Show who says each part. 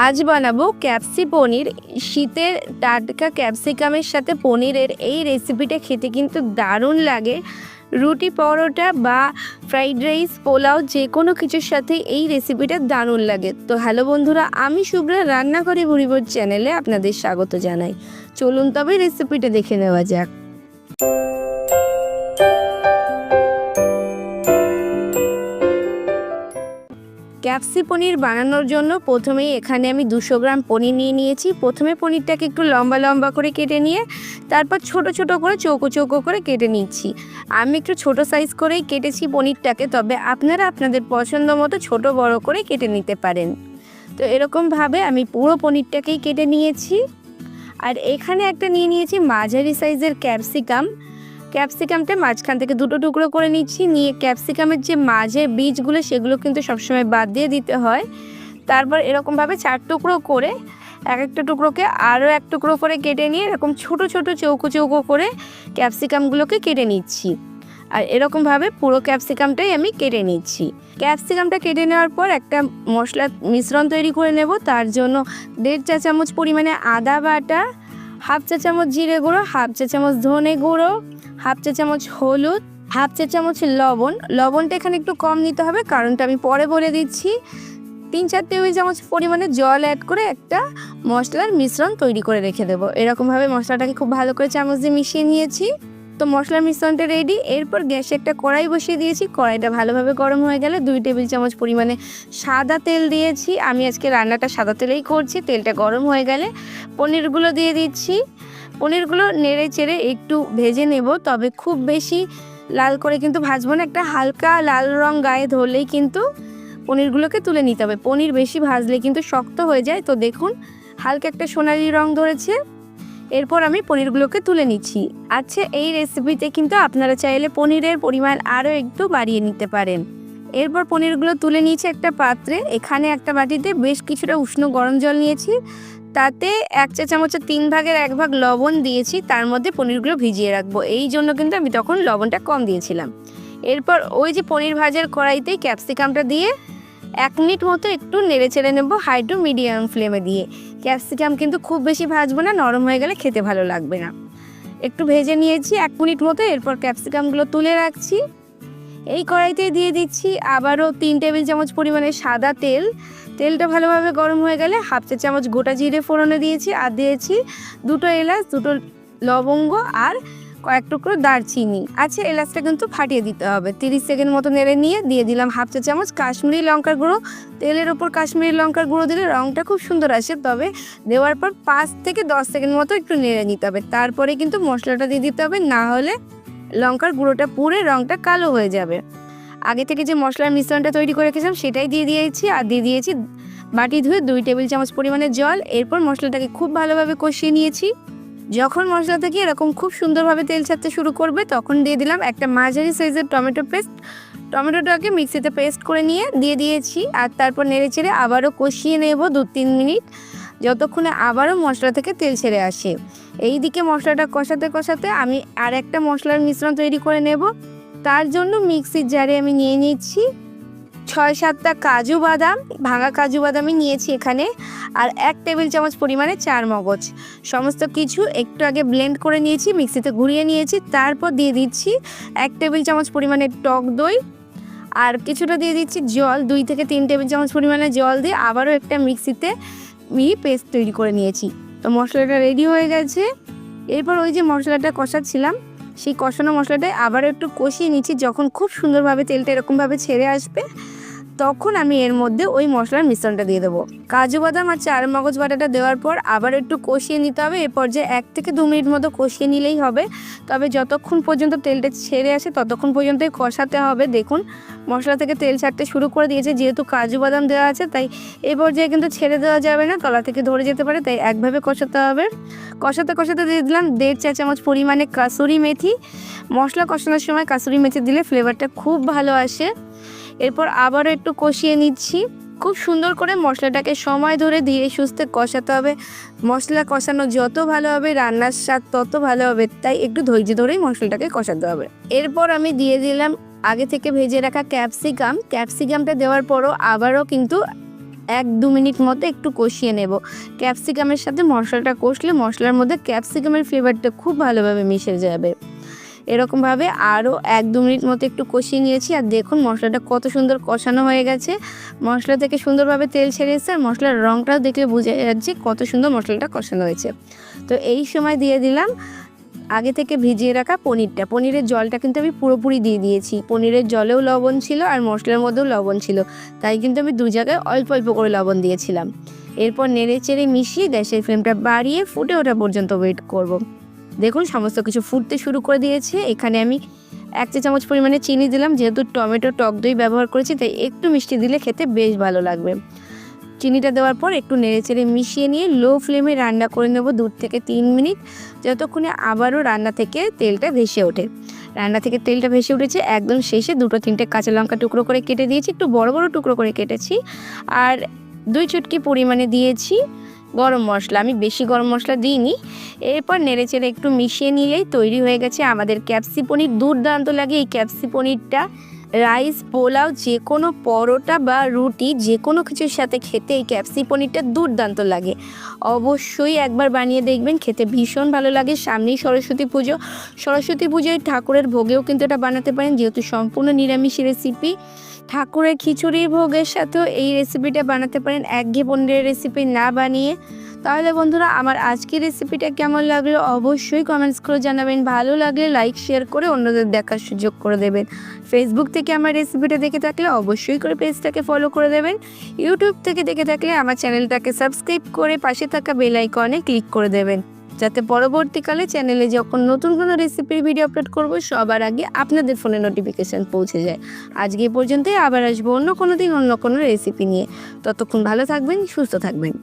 Speaker 1: আজ বানাবো ক্যাপসি পনির। শীতের টাটকা ক্যাপসিকামের সাথে পনিরের এই রেসিপিটা খেতে কিন্তু দারুণ লাগে। রুটি, পরোটা বা ফ্রাইড রাইস, পোলাও যে কোনো কিছুর সাথে এই রেসিপিটা দারুণ লাগে। তো হ্যালো বন্ধুরা, আমি শুভ্রা রান্নাঘরে ভুরিভোজ চ্যানেলে আপনাদের স্বাগত জানাই। চলুন তবে রেসিপিটা দেখে নেওয়া যাক। ক্যাপসি পনির বানানোর জন্য প্রথমেই এখানে আমি 200 গ্রাম পনির নিয়ে নিয়েছি। প্রথমে পনিরটাকে একটু লম্বা লম্বা করে কেটে নিয়ে তারপর ছোট ছোট করে চৌকো চৌকো করে কেটে নিচ্ছি। আমি একটু ছোট সাইজ করেই কেটেছি পনিরটাকে, তবে আপনারা আপনাদের পছন্দ মতো ছোট বড় করে কেটে নিতে পারেন। তো এরকমভাবে আমি পুরো পনিরটাকেই কেটে নিয়েছি। আর এখানে একটা নিয়ে নিয়েছি মাঝারি সাইজের ক্যাপসিকামটা মাঝখান থেকে দুটো টুকরো করে নিচ্ছি। নিয়ে ক্যাপসিকামের যে মাঝের বীজগুলো সেগুলো কিন্তু সবসময় বাদ দিয়ে দিতে হয়। তারপর এরকমভাবে 4 টুকরো করে এক একটা টুকরোকে আরও 1 টুকরো করে কেটে নিয়ে এরকম ছোট ছোট চৌকো চৌকো করে ক্যাপসিকামগুলোকে কেটে নিচ্ছি। আর এরকমভাবে পুরো ক্যাপসিকামটাই আমি কেটে নিচ্ছি। ক্যাপসিকামটা কেটে নেওয়ার পর একটা মশলার মিশ্রণ তৈরি করে নেব। তার জন্য 1.5 চা চামচ পরিমাণে আদা বাটা, 1/2 চা চামচ জিরে গুঁড়ো, 1/2 চা চামচ ধনে গুঁড়ো, 1/2 চা চামচ হলুদ, 1/2 চা চামচ লবণটা এখানে একটু কম নিতে হবে, কারণটা আমি পরে বলে দিচ্ছি। 3-4 টেবিল চামচ পরিমাণে জল অ্যাড করে একটা মশলার মিশ্রণ তৈরি করে রেখে দেবো। এরকমভাবে মশলাটাকে খুব ভালো করে চামচ দিয়ে মিশিয়ে নিয়েছি। তো মশলার মিশ্রণটা রেডি। এরপর গ্যাসে একটা কড়াই বসিয়ে দিয়েছি। কড়াইটা ভালোভাবে গরম হয়ে গেলে 2 টেবিল চামচ পরিমাণে সাদা তেল দিয়েছি। আমি আজকে রান্নাটা সাদা তেলেই করছি। তেলটা গরম হয়ে গেলে পনিরগুলো দিয়ে দিচ্ছি। পনিরগুলো নেড়ে চেড়ে একটু ভেজে নেব, তবে খুব বেশি লাল করে কিন্তু ভাজবো না। একটা হালকা লাল রং গায়ে ধরলেই কিন্তু পনিরগুলোকে তুলে নিতে হবে। পনির বেশি ভাজলে কিন্তু শক্ত হয়ে যায়। তো দেখুন হালকা একটা সোনালি রং ধরেছে। এরপর আমি পনিরগুলোকে তুলে নিচ্ছি। আচ্ছা, এই রেসিপিতে কিন্তু আপনারা চাইলে পনিরের পরিমাণ আরও একটু বাড়িয়ে নিতে পারেন। এরপর পনিরগুলো তুলে নিয়েছি একটা পাত্রে। এখানে একটা বাটিতে বেশ কিছুটা উষ্ণ গরম জল নিয়েছি। তাতে 1 চা চামচের 3 ভাগের 1 ভাগ লবণ দিয়েছি। তার মধ্যে পনিরগুলো ভিজিয়ে রাখবো, এই জন্য কিন্তু আমি তখন লবণটা কম দিয়েছিলাম। এরপর ওই যে পনির ভাজার কড়াইতেই ক্যাপসিকামটা দিয়ে 1 মিনিট মতো একটু নেড়ে চেড়ে নেবো হাই টু মিডিয়াম ফ্লেমে দিয়ে। ক্যাপসিকাম কিন্তু খুব বেশি ভাজবো না, নরম হয়ে গেলে খেতে ভালো লাগবে না। একটু ভেজে নিয়েছি 1 মিনিট মতো। এরপর ক্যাপসিকামগুলো তুলে রাখছি। এই কড়াইতে দিয়ে দিচ্ছি আবারও 3 টেবিল চামচ পরিমাণে সাদা তেলটা ভালোভাবে গরম হয়ে গেলে 1/2 চা চামচ গোটা জিরে ফোড়নে দিয়েছি। আর দিয়েছি 2টো এলাচ, 2টো লবঙ্গ আর কয়েক টুকরো দারচিনি। আচ্ছা, এলাচটা কিন্তু ফাটিয়ে দিতে হবে। 30 সেকেন্ড মতো নেড়ে নিয়ে দিয়ে দিলাম 1/2 চা চামচ কাশ্মীরি লঙ্কার গুঁড়ো। তেলের ওপর কাশ্মীরি লঙ্কার গুঁড়ো দিলে রঙটা খুব সুন্দর আসে, তবে দেওয়ার পর 5 থেকে 10 সেকেন্ড মতো একটু নেড়ে নিতে হবে। তারপরে কিন্তু মশলাটা দিয়ে দিতে হবে, না হলে লঙ্কার গুঁড়োটা পুড়ে রঙটা কালো হয়ে যাবে। আগে থেকে যে মশলার মিশ্রণটা তৈরি করে রেখেছিলাম সেটাই দিয়ে দিয়েছি। আর দিয়ে দিয়েছি বাটি ধুয়ে 2 টেবিল চামচ পরিমাণে জল। এরপর মশলাটাকে খুব ভালোভাবে কষিয়ে নিয়েছি। যখন মশলা থেকে এরকম খুব সুন্দরভাবে তেল ছাড়তে শুরু করবে তখন দিয়ে দিলাম একটা মাঝারি সাইজের টমেটোটাকে মিক্সিতে পেস্ট করে নিয়ে দিয়ে দিয়েছি। আর তারপর নেড়ে চেড়ে আবারও কষিয়ে নেব 2-3 মিনিট, যতক্ষণে আবারও মশলা থেকে তেল ছেড়ে আসে। এই দিকে মশলাটা কষাতে কষাতে আমি আর একটা মশলার মিশ্রণ তৈরি করে নেব। তার জন্য মিক্সির জারে আমি নিয়ে নিচ্ছি 6-7টা কাজু বাদাম, ভাঙা কাজু বাদামই নিয়েছি এখানে। আর 1 টেবিল চামচ পরিমাণে চারমগজ। সমস্ত কিছু একটু আগে ব্লেন্ড করে নিয়েছি, মিক্সিতে ঘুরিয়ে নিয়েছি। তারপর দিয়ে দিচ্ছি 1 টেবিল চামচ পরিমাণে টক দই। আর কিছুটা দিয়ে দিচ্ছি জল, 2 থেকে 3 টেবিল চামচ পরিমাণে জল দিয়ে আবারও একটা মিক্সিতে পেস্ট তৈরি করে নিয়েছি। তো মশলাটা রেডি হয়ে গেছে। এরপর ওই যে মশলাটা কষাচ্ছিলাম সেই কষানো মশলাটাই আবার একটু কষিয়ে নিচ্ছি। যখন খুব সুন্দরভাবে তেলটা এরকমভাবে ছেড়ে আসবে তখন আমি এর মধ্যে ওই মশলার মিশ্রণটা দিয়ে দেবো। কাজু বাদাম আর চারমগজ বাটাটা দেওয়ার পর আবার একটু কষিয়ে নিতে হবে। এ পর্যায়ে 1 থেকে 2 মিনিট মতো কষিয়ে নিলেই হবে, তবে যতক্ষণ পর্যন্ত তেলটা ছেড়ে আসে ততক্ষণ পর্যন্তই কষাতে হবে। দেখুন মশলা থেকে তেল ছাড়তে শুরু করে দিয়েছে। যেহেতু কাজু বাদাম দেওয়া আছে তাই এই পর্যায়ে কিন্তু ছেড়ে দেওয়া যাবে না, তলা থেকে ধরে যেতে পারে, তাই একভাবে কষাতে হবে। কষাতে দিয়ে দিলাম 1.5 চা চামচ পরিমাণে কাসুরি মেথি। মশলা কষানোর সময় কাসুরি মেথি দিলে ফ্লেভারটা খুব ভালো আসে। এরপর আবারও একটু কষিয়ে নিচ্ছি। খুব সুন্দর করে মশলাটাকে সময় ধরে ধীরে সুস্থে কষাতে হবে। মশলা কষানো যত ভালো হবে রান্নার স্বাদ তত ভালো হবে, তাই একটু ধৈর্য ধরেই মশলাটাকে কষাতে হবে। এরপর আমি দিয়ে দিলাম আগে থেকে ভেজে রাখা ক্যাপসিকামটা দেওয়ার পরও আবারও কিন্তু 1-2 মিনিট মতো একটু কষিয়ে নেব। ক্যাপসিকামের সাথে মশলাটা কষলে মশলার মধ্যে ক্যাপসিকামের ফ্লেভারটা খুব ভালোভাবে মিশে যাবে। এরকমভাবে আরও 1-2 মিনিট মতো একটু কষিয়ে নিয়েছি। আর দেখুন মশলাটা কত সুন্দর কষানো হয়ে গেছে, মশলা থেকে সুন্দরভাবে তেল ছেড়ে এসেছে, আর মশলার রঙটাও দেখলে বোঝা যাচ্ছে কত সুন্দর মশলাটা কষানো হয়েছে। তো এই সময় দিয়ে দিলাম আগে থেকে ভিজিয়ে রাখা পনিরটা। পনিরের জলটা কিন্তু আমি পুরোপুরি দিয়ে দিয়েছি। পনিরের জলেও লবণ ছিল আর মশলার মধ্যেও লবণ ছিল, তাই কিন্তু আমি 2 জায়গায় অল্প অল্প করে লবণ দিয়েছিলাম। এরপর নেড়ে চেড়ে মিশিয়ে গ্যাসের ফ্লেমটা বাড়িয়ে ফুটে ওঠা পর্যন্ত ওয়েট করব। দেখুন সমস্ত কিছু ফুটতে শুরু করে দিয়েছে। এখানে আমি 1 চা চামচ পরিমাণে চিনি দিলাম, যেহেতু টমেটো টক দই ব্যবহার করেছি তাই একটু মিষ্টি দিলে খেতে বেশ ভালো লাগবে। চিনিটা দেওয়ার পর একটু নেড়েচেড়ে মিশিয়ে নিয়ে লো ফ্লেমে রান্না করে নেব 2 থেকে 3 মিনিট, যতক্ষণে আবারও রান্না থেকে তেলটা ভেসে ওঠে। রান্না থেকে তেলটা ভেসে উঠেছে, একদম শেষে 2-3টে কাঁচা লঙ্কা টুকরো করে কেটে দিয়েছি, একটু বড় বড় টুকরো করে কেটেছি। আর 2 চুটকি পরিমাণে দিয়েছি গরম মশলা, আমি বেশি গরম মশলা দিইনি। এরপর নেড়েচেড়ে একটু মিশিয়ে নিলেই তৈরি হয়ে গেছে আমাদের ক্যাপসি পনির। দুর্দান্ত লাগে এই ক্যাপসি পনিরটা। রাইস, পোলাও, যে কোনো পরোটা বা রুটি যে কোনো কিছুর সাথে খেতে এই ক্যাপসি পনিরটা দুর্দান্ত লাগে। অবশ্যই একবার বানিয়ে দেখবেন, খেতে ভীষণ ভালো লাগে। সামনেই সরস্বতী পুজো, সরস্বতী পুজোয় ঠাকুরের ভোগেও কিন্তু এটা বানাতে পারেন, যেহেতু সম্পূর্ণ নিরামিষ রেসিপি। ঠাকুরের খিচুড়ির ভোগের সাথেও এই রেসিপিটা বানাতে পারেন, একঘেয়ে পনিরের রেসিপি না বানিয়ে। তাহলে বন্ধুরা আমার আজকের রেসিপিটা কেমন লাগলো অবশ্যই কমেন্টস করে জানাবেন। ভালো লাগলে লাইক শেয়ার করে অন্যদের দেখার সুযোগ করে দেবেন। ফেসবুক থেকে আমার রেসিপিটা দেখে থাকলে অবশ্যই করে পেজটাকে ফলো করে দেবেন। ইউটিউব থেকে দেখে থাকলে আমার চ্যানেলটাকে সাবস্ক্রাইব করে পাশে থাকা বেল আইকনে ক্লিক করে দেবেন, যাতে পরবর্তীকালে চ্যানেলে যখন নতুন কোনো রেসিপির ভিডিও আপলোড করব সবার আগে আপনাদের ফোনে নোটিফিকেশান পৌঁছে যায়। আজকে এই পর্যন্তই, আবার আসবো অন্য কোনো দিন অন্য কোনো রেসিপি নিয়ে। ততক্ষণ ভালো থাকবেন, সুস্থ থাকবেন।